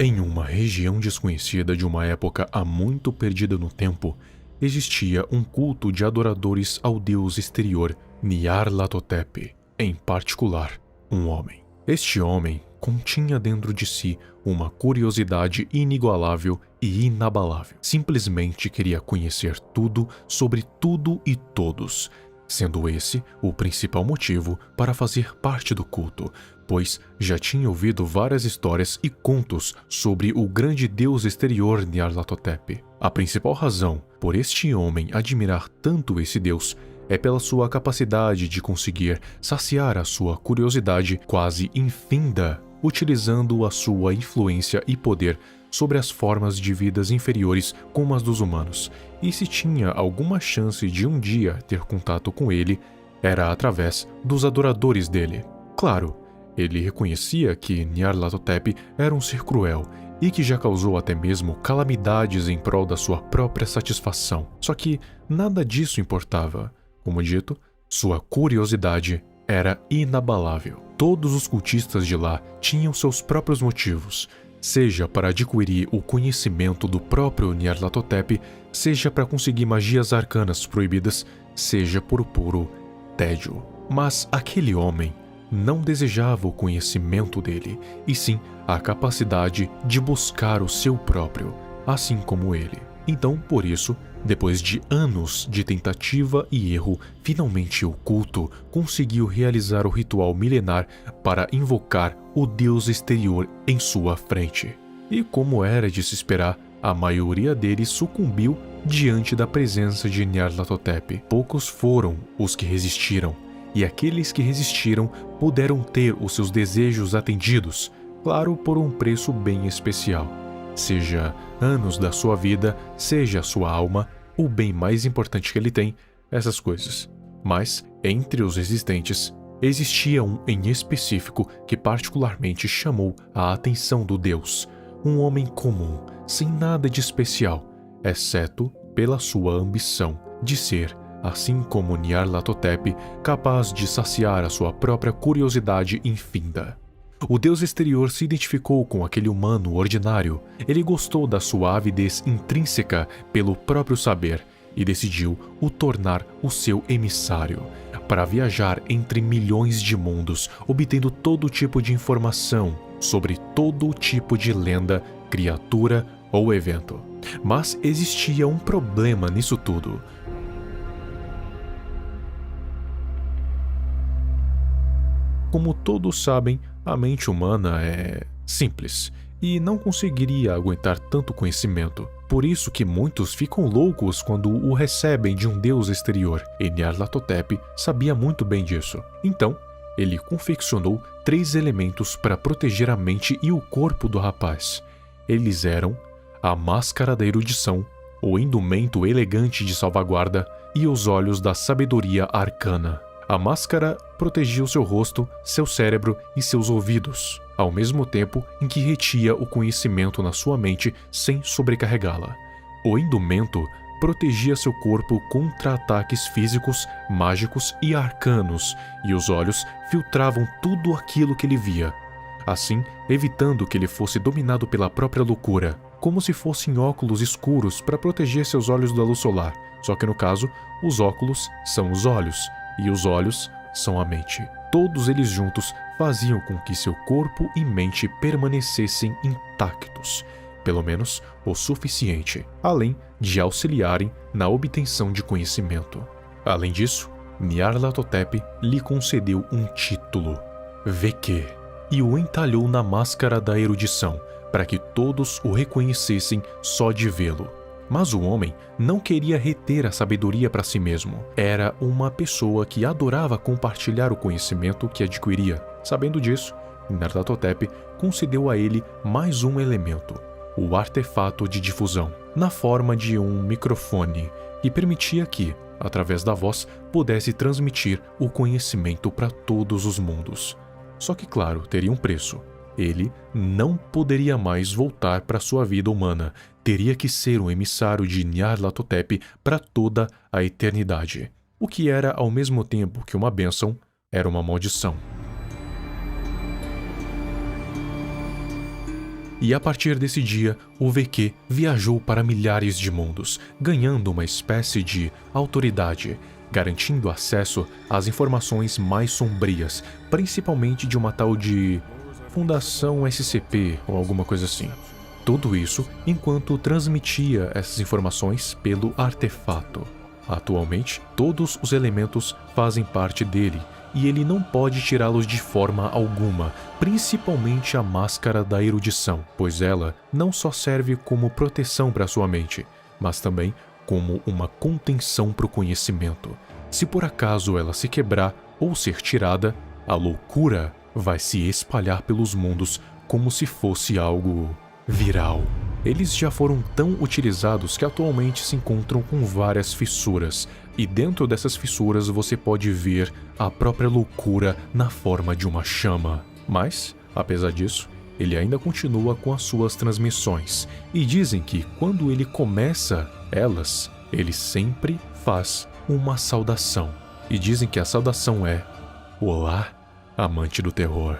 Em uma região desconhecida de uma época há muito perdida no tempo, existia um culto de adoradores ao deus exterior Nyarlathotep, em particular, um homem. Este homem continha dentro de si uma curiosidade inigualável e inabalável. Simplesmente queria conhecer tudo sobre tudo e todos, sendo esse o principal motivo para fazer parte do culto, pois já tinha ouvido várias histórias e contos sobre o grande deus exterior Nyarlathotep. A principal razão por este homem admirar tanto esse deus é pela sua capacidade de conseguir saciar a sua curiosidade quase infinda, utilizando a sua influência e poder sobre as formas de vidas inferiores como as dos humanos, e se tinha alguma chance de um dia ter contato com ele, era através dos adoradores dele. Claro, ele reconhecia que Nyarlathotep era um ser cruel e que já causou até mesmo calamidades em prol da sua própria satisfação. Só que nada disso importava. Como dito, sua curiosidade era inabalável. Todos os cultistas de lá tinham seus próprios motivos, seja para adquirir o conhecimento do próprio Nyarlathotep, seja para conseguir magias arcanas proibidas, seja por puro tédio. Mas aquele homem não desejava o conhecimento dele, e sim a capacidade de buscar o seu próprio, assim como ele. Então, por isso, depois de anos de tentativa e erro, finalmente o culto conseguiu realizar o ritual milenar para invocar o deus exterior em sua frente. E como era de se esperar, a maioria deles sucumbiu diante da presença de Nyarlathotep. Poucos foram os que resistiram, e aqueles que resistiram puderam ter os seus desejos atendidos, claro, por um preço bem especial. Seja anos da sua vida, seja a sua alma, o bem mais importante que ele tem, essas coisas. Mas, entre os resistentes, existia um em específico que particularmente chamou a atenção do deus. Um homem comum, sem nada de especial, exceto pela sua ambição de ser, assim como Nyarlathotep, capaz de saciar a sua própria curiosidade infinda. O deus exterior se identificou com aquele humano ordinário. Ele gostou da sua avidez intrínseca pelo próprio saber e decidiu o tornar o seu emissário, para viajar entre milhões de mundos, obtendo todo tipo de informação sobre todo tipo de lenda, criatura ou evento. Mas existia um problema nisso tudo. Como todos sabem, a mente humana é simples e não conseguiria aguentar tanto conhecimento. Por isso que muitos ficam loucos quando o recebem de um deus exterior, e Nyarlathotep sabia muito bem disso. Então, ele confeccionou 3 elementos para proteger a mente e o corpo do rapaz. Eles eram a máscara da erudição, o indumento elegante de salvaguarda e os olhos da sabedoria arcana. A máscara protegia o seu rosto, seu cérebro e seus ouvidos, ao mesmo tempo em que retia o conhecimento na sua mente sem sobrecarregá-la. O indumento protegia seu corpo contra ataques físicos, mágicos e arcanos, e os olhos filtravam tudo aquilo que ele via, assim evitando que ele fosse dominado pela própria loucura, como se fossem óculos escuros para proteger seus olhos da luz solar, só que no caso, os óculos são os olhos, e os olhos são a mente. Todos eles juntos faziam com que seu corpo e mente permanecessem intactos, pelo menos o suficiente, além de auxiliarem na obtenção de conhecimento. Além disso, Nyarlathotep lhe concedeu um título, Veke, e o entalhou na máscara da erudição, para que todos o reconhecessem só de vê-lo. Mas o homem não queria reter a sabedoria para si mesmo. Era uma pessoa que adorava compartilhar o conhecimento que adquiria. Sabendo disso, Nyarlathotep concedeu a ele mais um elemento, o artefato de difusão, na forma de um microfone, que permitia que, através da voz, pudesse transmitir o conhecimento para todos os mundos. Só que, claro, teria um preço. Ele não poderia mais voltar para sua vida humana. Teria que ser um emissário de Nyarlathotep para toda a eternidade. O que era, ao mesmo tempo que uma bênção, era uma maldição. E a partir desse dia, o VQ viajou para milhares de mundos, ganhando uma espécie de autoridade, garantindo acesso às informações mais sombrias, principalmente de uma tal de Fundação SCP ou alguma coisa assim. Tudo isso enquanto transmitia essas informações pelo artefato. Atualmente, todos os elementos fazem parte dele e ele não pode tirá-los de forma alguma, principalmente a máscara da erudição, pois ela não só serve como proteção para sua mente, mas também como uma contenção para o conhecimento. Se por acaso ela se quebrar ou ser tirada, a loucura vai se espalhar pelos mundos como se fosse algo viral. Eles já foram tão utilizados que atualmente se encontram com várias fissuras, e dentro dessas fissuras você pode ver a própria loucura na forma de uma chama. Mas, apesar disso, ele ainda continua com as suas transmissões, e dizem que quando ele começa elas, ele sempre faz uma saudação. E dizem que a saudação é: Olá, amante do terror.